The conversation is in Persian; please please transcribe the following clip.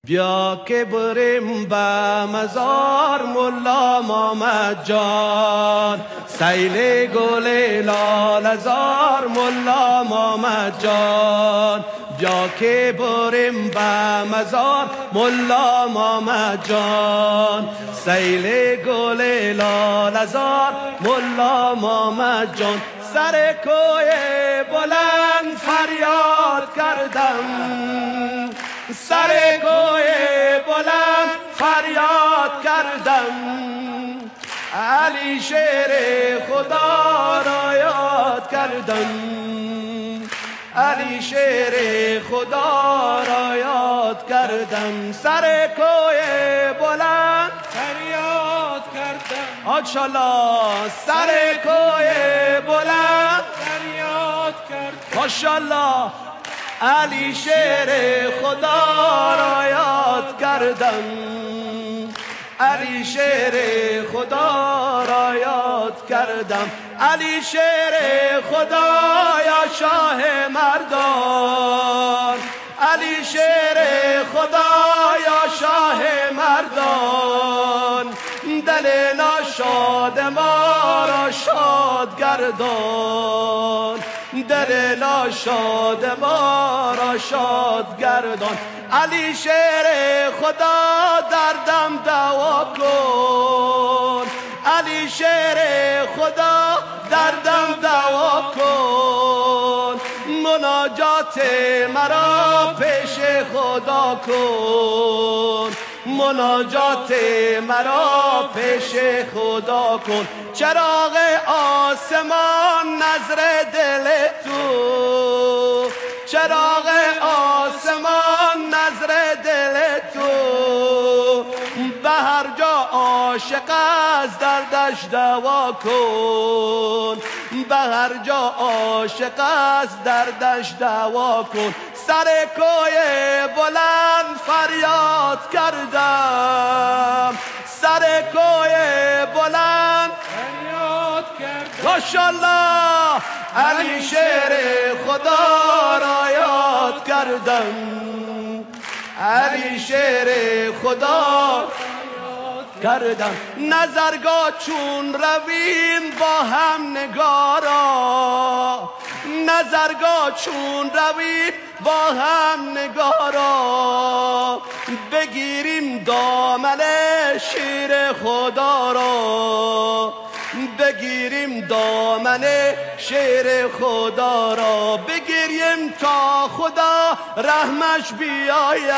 بیا که بریم به مزار ملا محمد جان، سیل گل لاله‌زار ملا محمد جان. بیا که بریم به مزار ملا محمد جان، سیل گل لاله‌زار ملا محمد جان. سر کوی بلند فریاد کردم، سر کوی بلند فریاد کردم. علی شیر خدا را یاد کردم، علی شیر خدا را یاد کردم. سر کوی بلند فریاد کردم، ماشاءالله. سر کوی بلند فریاد کردم، ماشاءالله. علی شیر خدا را یاد کردم، علی شیر خدا را یاد کردم. علی شیر خدا یا شاه مردان، علی شیر خدا یا شاه مردان. دل ناشاد ما را شاد گردان، دل ناشاد ما را شاد گردان. علی شیر خدا دردم دوا کن، علی شیر خدا دردم دوا کن. مناجات مرا پیش خدا کن، مناجات مرا پیش خدا کن. چراغ آسمان نظر دل تو، چراغ آسمان نظر دل تو. به هر جا عاشق از دردش دوا کن، به هر جا عاشق از دردش دوا کن. سر کوی بلند فریاد کردم، سر کوی بلند فریاد کردم. ماشاءالله. علی شیر خدا را یاد کردم، علی شیر خدا کردم. نظرگاه چون رویم با هم نگارا، نظرگاه چون رویم با هم نگارا. بگیریم دامن شیر خدا را، بگیریم دامن شیر خدا را. بگیریم تا خدا رحمش بیاید،